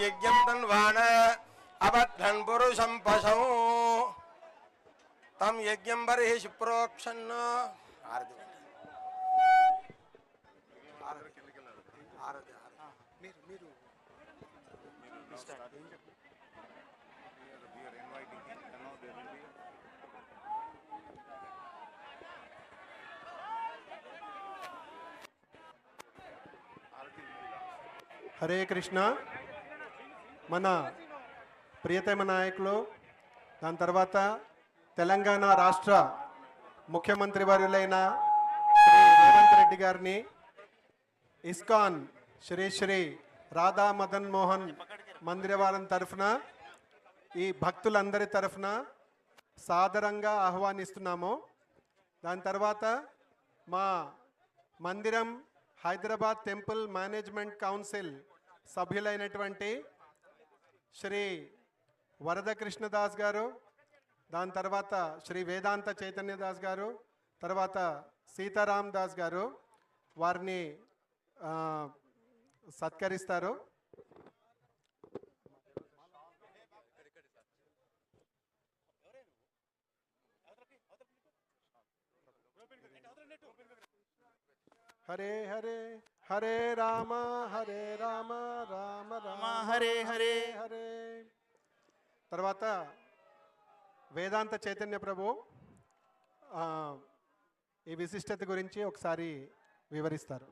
यज्ञं तन्वान अबद्धन् पुरुषं पशौ तं यज्ञं बर्हिषि प्रोक्षन् హరే కృష్ణ. మన ప్రియతమ నాయకులు, దాని తర్వాత తెలంగాణ రాష్ట్ర ముఖ్యమంత్రి వర్యులైన శ్రీ రేవంత్ రెడ్డి గారిని ఇస్కాన్ శ్రీ శ్రీ రాధా మదన్ మోహన్ మందిరవారం తరఫున ఈ భక్తులందరి తరఫున సాదరంగా ఆహ్వానిస్తున్నాము. దాని తర్వాత మా మందిరం హైదరాబాద్ టెంపుల్ మేనేజ్మెంట్ కౌన్సిల్ సభ్యులైనటువంటి శ్రీ వరద కృష్ణదాస్ గారు, దాని తర్వాత శ్రీ వేదాంత చైతన్యదాస్ గారు, తర్వాత సీతారాం దాస్ గారు వారిని సత్కరిస్తారు. హరే హరే హరే రామ రామ రామ హరే హరే హరే. తర్వాత వేదాంత చైతన్య ప్రభు ఈ విశిష్టత గురించి ఒకసారి వివరిస్తారు.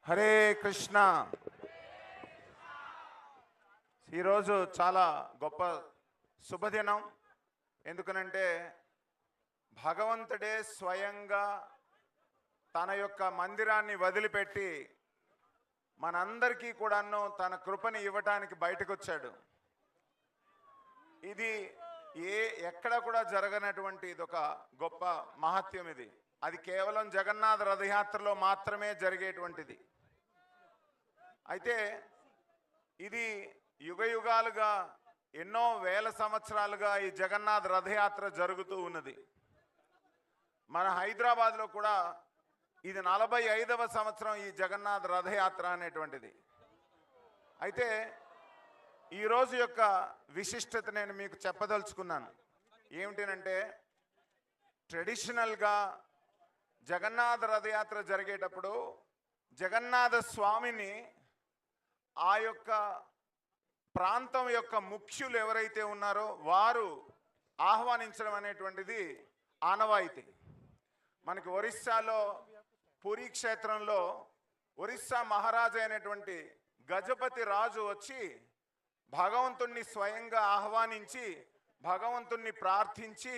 హరే కృష్ణ. ఈరోజు చాలా గొప్ప శుభదినం. ఎందుకనంటే భగవంతుడే స్వయంగా తన యొక్క మందిరాన్ని వదిలిపెట్టి మనందరికీ కూడాను తన కృపని ఇవ్వటానికి బయటకు వచ్చాడు. ఇది ఎక్కడ కూడా జరగనటువంటి ఇదొక గొప్ప మహత్యం. ఇది అది కేవలం జగన్నాథ రథయాత్రలో మాత్రమే జరిగేటువంటిది. అయితే ఇది యుగయుగాలుగా ఎన్నో వేల సంవత్సరాలుగా ఈ జగన్నాథ రథయాత్ర జరుగుతూ ఉన్నది. మన హైదరాబాద్లో కూడా ఇది 45వ సంవత్సరం ఈ జగన్నాథ రథయాత్ర అనేటువంటిది. అయితే ఈరోజు యొక్క విశిష్టత నేను మీకు చెప్పదలుచుకున్నాను. ఏమిటంటే ట్రెడిషనల్గా జగన్నాథ రథయాత్ర జరిగేటప్పుడు జగన్నాథ స్వామిని ఆ యొక్క ప్రాంతం యొక్క ముఖ్యులు ఎవరైతే ఉన్నారో వారు ఆహ్వానించడం అనేటువంటిది ఆనవాయితీ. మనకి ఒరిస్సాలో పూరీ క్షేత్రంలో ఒరిస్సా మహారాజు అయినటువంటి గజపతి రాజు వచ్చి భగవంతుణ్ణి స్వయంగా ఆహ్వానించి భగవంతుణ్ణి ప్రార్థించి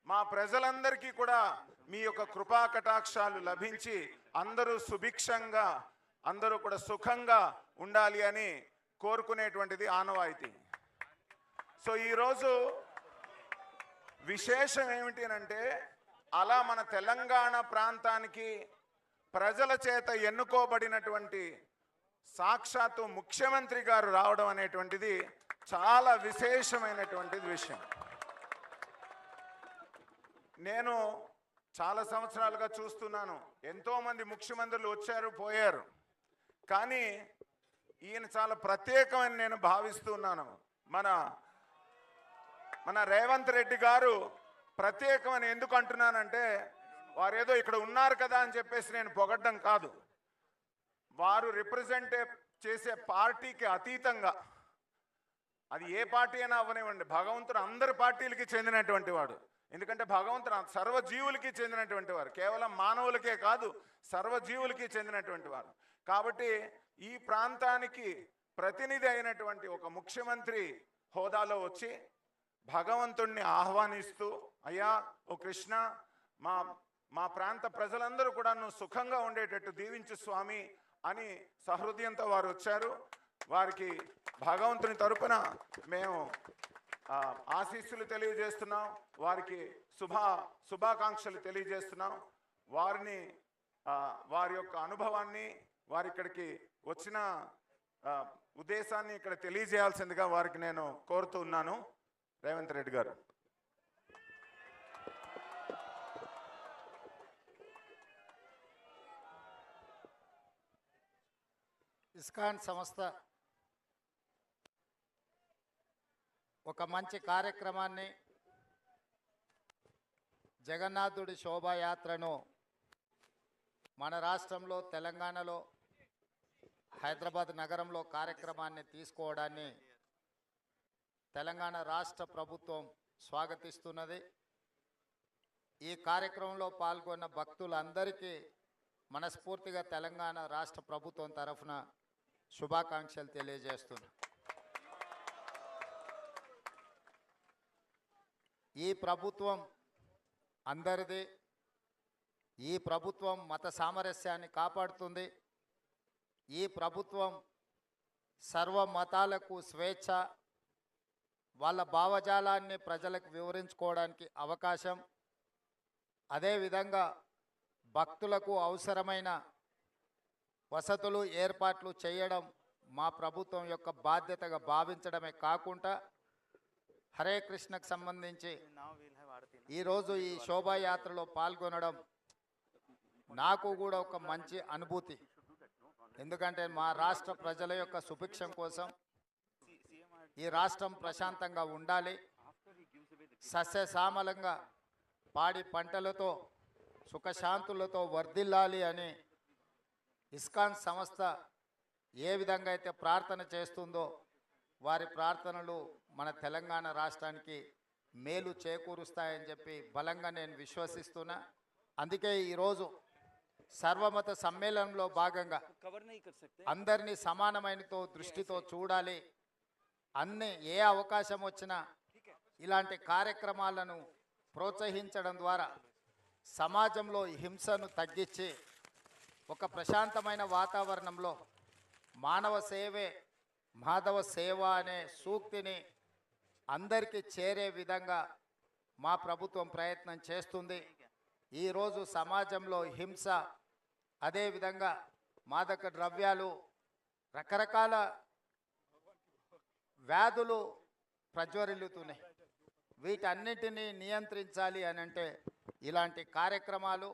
మా ప్రజలందరికీ కూడా మీ యొక్క కృపా కటాక్షాలు లభించి అందరూ సుభిక్షంగా అందరూ కూడా సుఖంగా ఉండాలి అని కోరుకునేటువంటిది ఆనవాయితీ. సో ఈరోజు విశేషం ఏమిటి అంటే అలా మన తెలంగాణ ప్రాంతానికి ప్రజల చేత ఎన్నుకోబడినటువంటి సాక్షాత్తు ముఖ్యమంత్రి గారు రావడం అనేటువంటిది చాలా విశేషమైనటువంటిది విషయం. నేను చాలా సంవత్సరాలుగా చూస్తున్నాను, ఎంతోమంది ముఖ్యమంత్రులు వచ్చారు పోయారు, కానీ ఈయన చాలా ప్రత్యేకమని నేను భావిస్తున్నాను. మన రేవంత్ రెడ్డి గారు ప్రత్యేకమని ఎందుకు అంటున్నానంటే వారు ఏదో ఇక్కడ ఉన్నారు కదా అని చెప్పేసి నేను పొగడ్డం కాదు. వారు రిప్రజెంట్ చేసే పార్టీకి అతీతంగా, అది ఏ పార్టీ అయినా అవనివ్వండి, భగవంతుడు అందరి పార్టీలకి చెందినటువంటి వాడు. ఎందుకంటే భగవంతుడు సర్వజీవులకి చెందినటువంటి వారు, కేవలం మానవులకే కాదు సర్వజీవులకి చెందినటువంటి వారు. కాబట్టి ఈ ప్రాంతానికి ప్రతినిధి అయినటువంటి ఒక ముఖ్యమంత్రి హోదాలో వచ్చి భగవంతుణ్ణి ఆహ్వానిస్తూ, అయ్యా ఓ కృష్ణ, మా ప్రాంత ప్రజలందరూ కూడా నువ్వు సుఖంగా ఉండేటట్టు దీవించు స్వామి అని సహృదయంతో వారు వచ్చారు. వారికి భగవంతుని తరపున మేము ఆశీస్సులు తెలియజేస్తున్నాం, వారికి శుభాకాంక్షలు తెలియజేస్తున్నాం. వారి యొక్క అనుభవాన్ని, వారి ఇక్కడికి వచ్చిన ఉద్దేశాన్ని ఇక్కడ తెలియజేయాల్సిందిగా వారికి నేను కోరుతూ ఉన్నాను. రేవంత్ రెడ్డి గారు. ఇస్కాన్ సంస్థ ఒక మంచి కార్యక్రమాన్ని జగన్నాథుడి శోభాయాత్రను మన రాష్ట్రంలో తెలంగాణలో హైదరాబాద్ నగరంలో కార్యక్రమాన్ని తీసుకోవడాన్ని తెలంగాణ రాష్ట్ర ప్రభుత్వం స్వాగతిస్తున్నది. ఈ కార్యక్రమంలో పాల్గొన్న భక్తులందరికీ మనస్ఫూర్తిగా తెలంగాణ రాష్ట్ర ప్రభుత్వం తరఫున శుభాకాంక్షలు తెలియజేస్తున్నా. ఈ ప్రభుత్వం అందరిది. ఈ ప్రభుత్వం మత సామరస్యాన్ని కాపాడుతుంది. ఈ ప్రభుత్వం సర్వ మతాలకు స్వేచ్ఛ, వాళ్ళ భావజాలాన్ని ప్రజలకు వివరించుకోవడానికి అవకాశం, అదేవిధంగా భక్తులకు అవసరమైన వసతులు ఏర్పాట్లు చేయడం మా ప్రభుత్వం యొక్క బాధ్యతగా భావించడమే కాకుండా హరే కృష్ణకు సంబంధించి ఈరోజు ఈ శోభాయాత్రలో పాల్గొనడం నాకు కూడా ఒక మంచి అనుభూతి. ఎందుకంటే మా రాష్ట్ర ప్రజల యొక్క సుభిక్షం కోసం, ఈ రాష్ట్రం ప్రశాంతంగా ఉండాలి, సస్యశ్యామలంగా పాడి పంటలతో సుఖశాంతులతో వర్ధిల్లాలి అని ఇస్కాన్ సంస్థ ఏ విధంగా అయితే ప్రార్థన చేస్తుందో వారి ప్రార్థనలు మన తెలంగాణ రాష్ట్రానికి మేలు చేకూరుస్తాయని చెప్పి బలంగా నేను విశ్వసిస్తున్నా. అందుకే ఈరోజు సర్వమత సమ్మేళనంలో భాగంగా అందరినీ సమానమైనతో దృష్టితో చూడాలి. ఏ అవకాశం వచ్చినా ఇలాంటి కార్యక్రమాలను ప్రోత్సహించడం ద్వారా సమాజంలో హింసను తగ్గించి ఒక ప్రశాంతమైన వాతావరణంలో మానవ సేవే మాధవ సేవ అనే సూక్తిని అందరికీ చేరే విధంగా మా ప్రభుత్వం ప్రయత్నం చేస్తుంది. ఈరోజు సమాజంలో హింస, అదేవిధంగా మాదక ద్రవ్యాలు, రకరకాల వ్యాధులు ప్రజ్వరిల్లుతున్నాయి. వీటన్నిటినీ నియంత్రించాలి అని అంటే ఇలాంటి కార్యక్రమాలు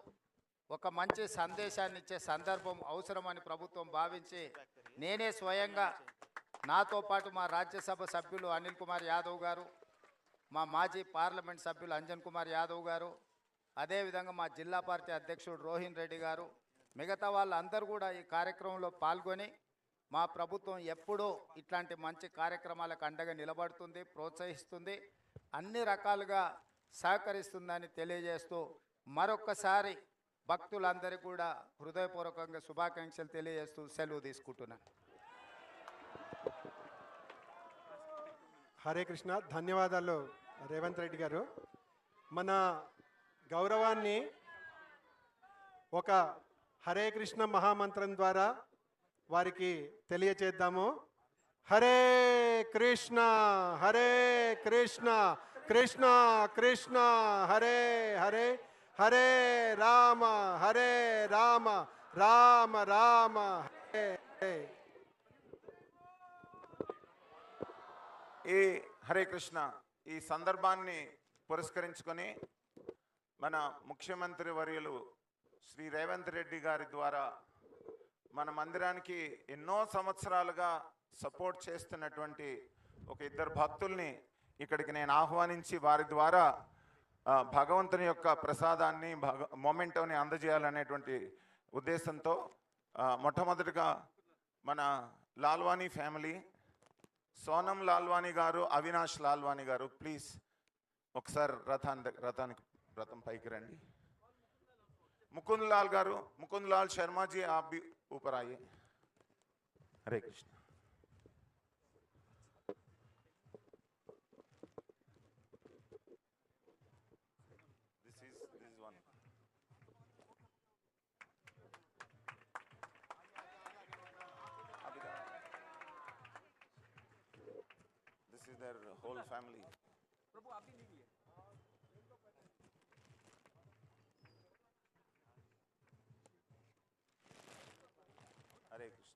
ఒక మంచి సందేశాన్ని ఇచ్చే సందర్భం అవసరమని ప్రభుత్వం భావించి నేనే స్వయంగా నాతో పాటు మా రాజ్యసభ సభ్యులు అనిల్ కుమార్ యాదవ్ గారు, మా మాజీ పార్లమెంట్ సభ్యులు అంజన్ కుమార్ యాదవ్ గారు, అదేవిధంగా మా జిల్లా పార్టీ అధ్యక్షుడు రోహిన్ రెడ్డి గారు, మిగతా వాళ్ళందరూ కూడా ఈ కార్యక్రమంలో పాల్గొని మా ప్రభుత్వం ఎప్పుడూ ఇట్లాంటి మంచి కార్యక్రమాలకు అండగా నిలబడుతుంది, ప్రోత్సహిస్తుంది, అన్ని రకాలుగా సహకరిస్తుందని తెలియజేస్తూ మరొక్కసారి భక్తులందరికీ కూడా హృదయపూర్వకంగా శుభాకాంక్షలు తెలియజేస్తూ సెలవు తీసుకుంటున్నాను. హరే కృష్ణ. ధన్యవాదాలు రేవంత్ రెడ్డి గారు. మన గౌరవాన్ని ఒక హరే కృష్ణ మహామంత్రం ద్వారా వారికి తెలియచేద్దాము. హరే కృష్ణ హరే కృష్ణ కృష్ణ కృష్ణ హరే హరే, హరే రామ రామ రామ హరే హరే. ఈ హరే కృష్ణ ఈ సందర్భాన్ని పురస్కరించుకొని మన ముఖ్యమంత్రి వర్యులు శ్రీ రేవంత్ రెడ్డి గారి ద్వారా మన మందిరానికి ఎన్నో సంవత్సరాలుగా సపోర్ట్ చేస్తున్నటువంటి ఒక ఇద్దరు భక్తుల్ని ఇక్కడికి నేను ఆహ్వానించి వారి ద్వారా భగవంతుని యొక్క ప్రసాదాన్ని మొమెంటోని అందజేయాలనేటువంటి ఉద్దేశంతో మొట్టమొదటిగా మన లాల్వానీ ఫ్యామిలీ, సోనం లాల్వానీ గారు, అవినాష్ లాల్వానీ గారు, ప్లీజ్ ఒకసారి రథం పైకి రండి. ముకుంద్ లాల్ గారు, ముకుంద్ లాల్ శర్మ जी आप भी ऊपर आइए. हरे Krishna. This is one. This is their whole family. प्रभु आप भी लीजिए. Hare Krishna.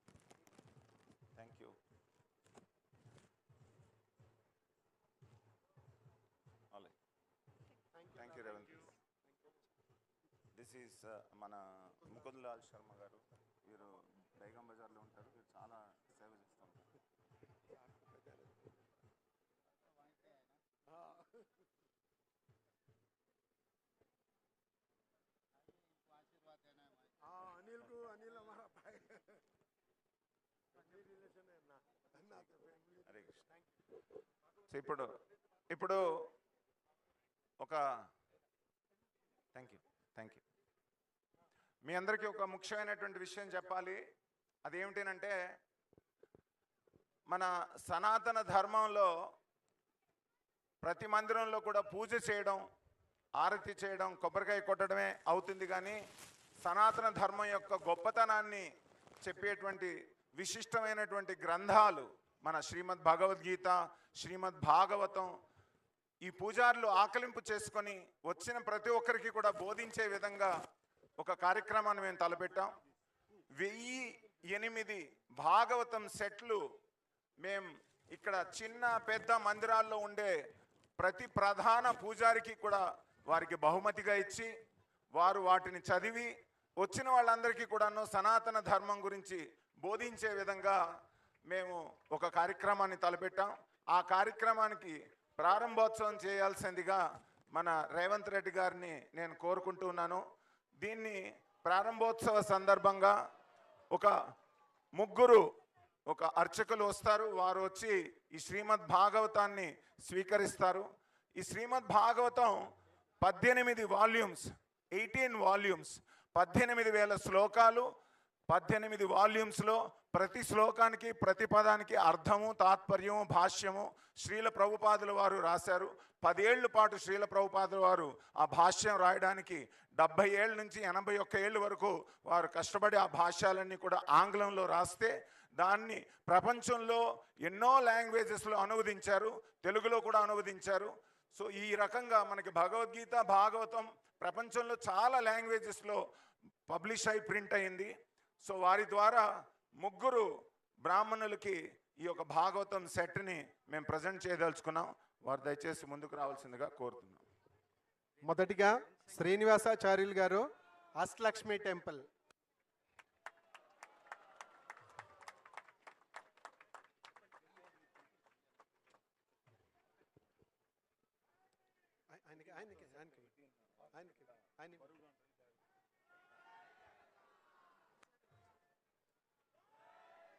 Thank you. All right. Thank you, Revan. This is mana Mukund Lal Sharma garu. బైగం బజార్లో ఉంటారు, మీరు చాలా సేవ చేస్తుంటారు. अनिल को अनिल हमारा भाई रिलेशन है ना హరే కృష్ణ. సో ఇప్పుడు ఒక థ్యాంక్ యూ మీ అందరికీ ఒక ముఖ్యమైనటువంటి విషయం చెప్పాలి. అదేమిటంటే మన సనాతన ధర్మంలో ప్రతి మందిరంలో కూడా పూజ చేయడం, ఆరతి చేయడం, కొబ్బరికాయ కొట్టడమే అవుతుంది. కానీ సనాతన ధర్మం యొక్క గొప్పతనాన్ని చెప్పేటువంటి విశిష్టమైనటువంటి గ్రంథాలు మన శ్రీమద్ భగవద్గీత, శ్రీమద్ భాగవతం ఈ పూజారులు ఆకలింపు చేసుకొని వచ్చిన ప్రతి ఒక్కరికి కూడా బోధించే విధంగా ఒక కార్యక్రమాన్ని మేము తలపెట్టాం. 1008 భాగవతం సెట్లు మేము ఇక్కడ చిన్న పెద్ద మందిరాల్లో ఉండే ప్రతి ప్రధాన పూజారికి కూడా వారికి బహుమతిగా ఇచ్చి వారు వాటిని చదివి వచ్చిన వాళ్ళందరికీ కూడాను సనాతన ధర్మం గురించి బోధించే విధంగా మేము ఒక కార్యక్రమాన్ని తలపెట్టాం. ఆ కార్యక్రమానికి ప్రారంభోత్సవం చేయాల్సిందిగా మన రేవంత్ రెడ్డి గారిని నేను కోరుకుంటున్నాను. దీన్ని ప్రారంభోత్సవ సందర్భంగా ఒక ముగ్గురు అర్చకులు వస్తారు. వారు వచ్చి ఈ శ్రీమద్ భాగవతాన్ని స్వీకరిస్తారు. ఈ శ్రీమద్ భాగవతం 18 వాల్యూమ్స్, 18 వాల్యూమ్స్, 18,000 శ్లోకాలు, 18 వాల్యూమ్స్లో ప్రతి శ్లోకానికి ప్రతి పదానికి అర్థము, తాత్పర్యము, భాష్యము శ్రీల ప్రభుపాదుల వారు రాశారు. 10 ఏళ్ల పాటు శ్రీల ప్రభుపాదుల వారు ఆ భాష్యం రాయడానికి 70 ఏళ్ళ నుంచి 81 ఏళ్ళ వరకు వారు కష్టపడి ఆ భాష్యాలన్నీ కూడా ఆంగ్లంలో రాస్తే దాన్ని ప్రపంచంలో ఎన్నో లాంగ్వేజెస్లో అనువదించారు, తెలుగులో కూడా అనువదించారు. సో ఈ రకంగా మనకి భగవద్గీత, భాగవతం ప్రపంచంలో చాలా లాంగ్వేజెస్లో పబ్లిష్ అయి ప్రింట్ అయింది. సో వారి ద్వారా ముగ్గురు బ్రాహ్మణులకి ఈ యొక్క భాగవతం సెట్ని మేము ప్రజెంట్ చేయదలుచుకున్నాం. వారు దయచేసి ముందుకు రావాల్సిందిగా కోరుతున్నాం. మొదటిగా శ్రీనివాసాచార్యులు గారు, అష్టలక్ష్మి టెంపుల్.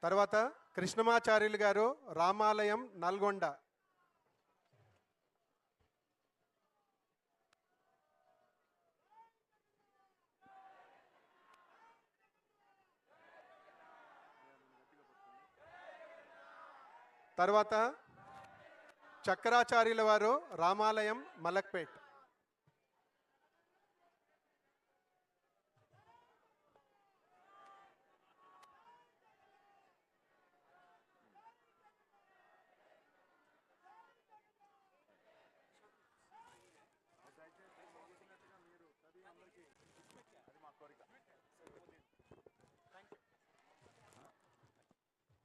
తర్వాత కృష్ణమాచార్యులు గారు, రామాలయం, నల్గొండ. తర్వాత చక్రాచార్యుల వారు, రామాలయం, మలక్పేట్.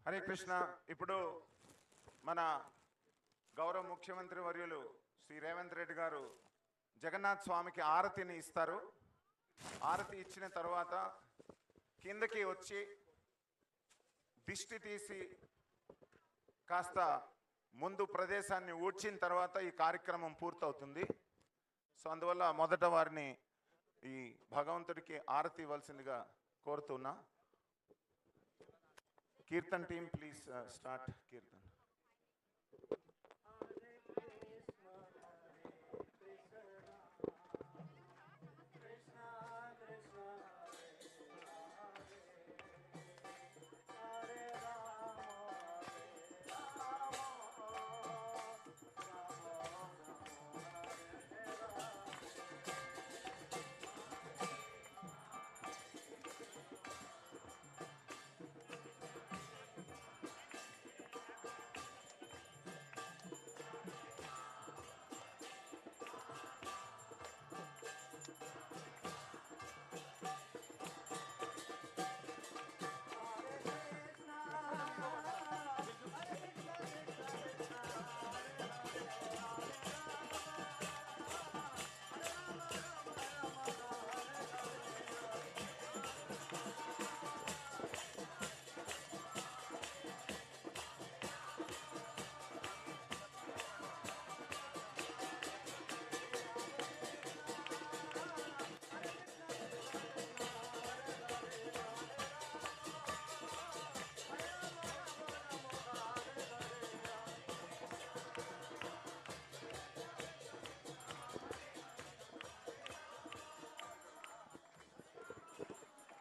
హరే కృష్ణ. ఇప్పుడు మన గౌరవ ముఖ్యమంత్రి వర్యులు శ్రీ రేవంత్ రెడ్డి గారు జగన్నాథ్ స్వామికి ఆరతిని ఇస్తారు. ఆరతి ఇచ్చిన తర్వాత కిందకి వచ్చి దిష్టి తీసి కాస్త ముందు ప్రదేశాన్ని ఊడ్చిన తర్వాత ఈ కార్యక్రమం పూర్తవుతుంది. సో అందువల్ల మొదట వారిని ఈ భగవంతుడికి ఆరతి ఇవ్వాల్సిందిగా కోరుతున్నా. Kirtan team please start kirtan.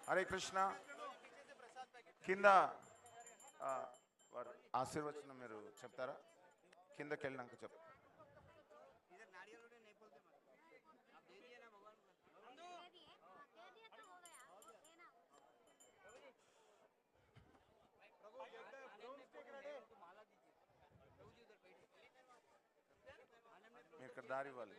Hare Krishna. కింద వారు ఆశీర్వచనం మీరు చెప్తారా? కిందకి వెళ్ళినాక చెప్తారా? మీరు ఇక్కడ దారి ఇవ్వాలి.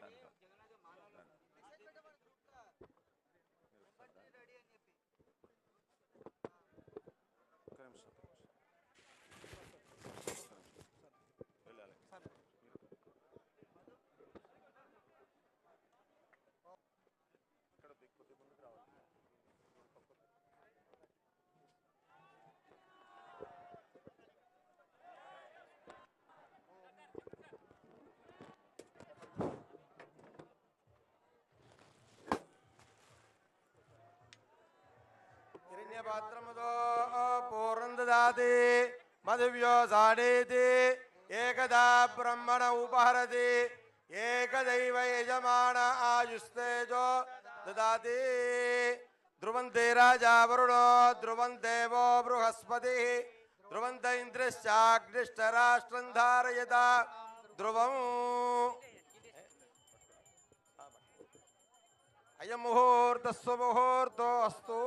పాత్రముతో పూర్ణం దదాతి మధువ్యో సాడేతి ఏకదా బ్రహ్మణ ఉపహరతి ఏకదైవ యజమాన ఆయుస్తేజో దదాతి. ధ్రువంతే రాజా వరుణో ధ్రువం దేవో బృహస్పతి ధ్రువంత ఇంద్రశ్చాగ్నిష్టరాష్ట్రం ధారయత ధ్రువం. అయం ముహూర్త సుముహూర్తో అస్తు.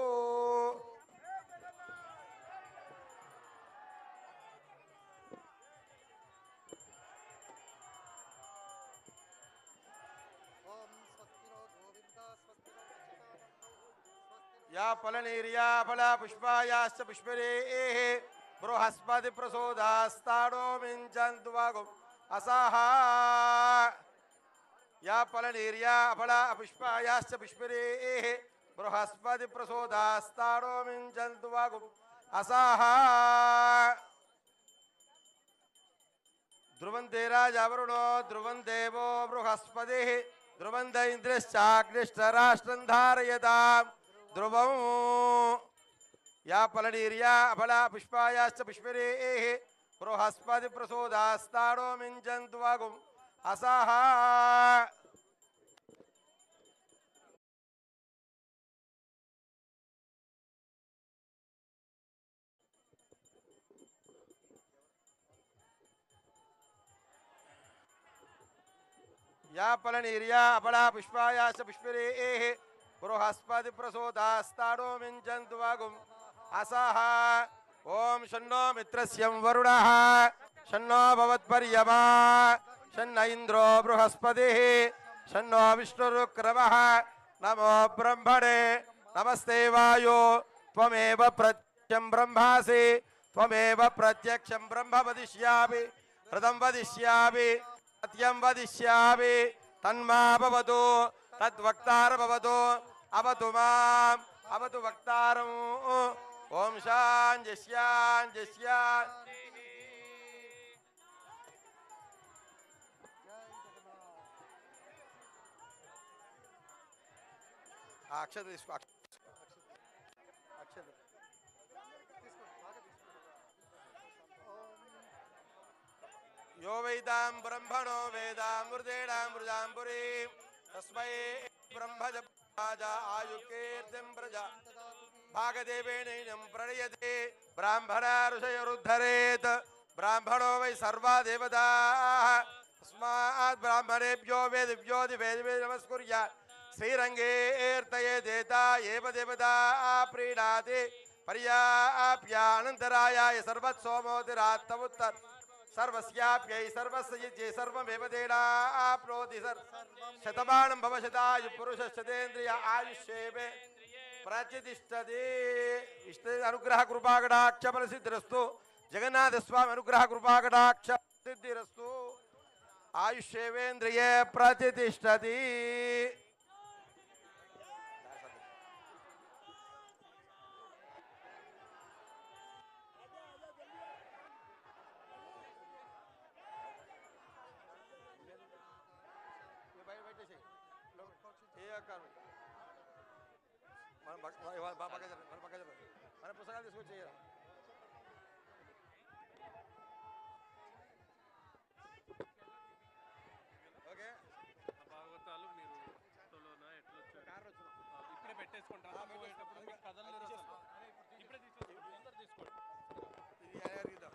या फलनीर्या फला पुष्पायाश्च पुष्परेः बृहस्पति प्रसोदास्ताडो मिञ्चन्तु वागुम् असाः. या फलनीर्या फला पुष्पायाश्च पुष्परेः बृहस्पति प्रसोदास्ताडो मिञ्चन्तु वागुम् असाः. ध्रुवन्ते राजा वरुणो ध्रुवं देवो बृहस्पतिः ध्रुवन्त इन्द्रश्चाग्निष्टराष्ट्रं धारयताम् ध्रुवं. या फलनीर्या फला पुष्पायाश्च पुष्परेः बृहस्पति प्रसोदास्ताडो मिञ्चन्तु वागुम् असाः. या फलनीर्या फला पुष्पायाश्च पुष्परेः बृहस्पति प्रसोदास्ताडो मिञ्चन्तु वागुम् असाः. ओम शन्नो मित्रस्यं वरुणः शन्नो भवत्पर्यमा शन्न इन्द्रो बृहस्पतिः शन्नो विष्णुरुक्रमः. नमो ब्रह्मणे नमस्ते वायो त्वमेव प्रत्यक्षं ब्रह्मासि त्वमेव प्रत्यक्षं ब्रह्म वदिष्यामि हृदं वदिष्यामि सत्यं वदिष्यामि तन्मा भवतु तद्वक्तार भवतु अवतु माम् अवतु वक्तारम्. ओम शान्तिः. अक्षत इसको अक्षत यो वेदां ब्रह्मणो वेदामृतेनामृजाम्बुरी तस्मै ब्रह्मजा आयुकीर्तिं प्रजा भागदेवेनैनं प्रणयते ब्राह्मणा ऋषयोरुद्धरेत्. ब्राह्मणो वै सर्वा देवताः तस्मात् ब्राह्मणेभ्यो वेदिभ्यो दिवेदिभ्यो नमस्कुर्यात्. श्रीरङ्गेऽर्तये देता एव देवता प्रीणाति पर्याप्यानन्तरायाय सर्वत्सोमोतिरात्तमुत्तर सर्वस्याप्यै सर्वस्य सर्वमेव देनाप्नोति शतमानं भवशतायुः पुरुषशतेन्द्रिय आयुष्येवे प्रतिष्ठति. इष्टे अनुग्रह कृपाकटाक्ष फलसिद्धिरस्तु. जगन्नाथ स्वामी अनुग्रह कृपाकटाक्ष सिद्धिरस्तु. आयुष्येवेन्द्रिये प्रतिष्ठति. మన పుస్తకాలు తీసుకొచ్చేయరా. ఓకే భాగవతాలు మీరు ఫోటోలోనా ఎట్లా వచ్చారు? ఇప్పుడే పెట్టేసి వేసుకోండి రథం పోయేటప్పుడు మీకు కదలలేరు అసలు. ఇప్పుడే తీసుకోండి, తొందర తీసుకోండి. ఇది ఎలాగిద్దాం?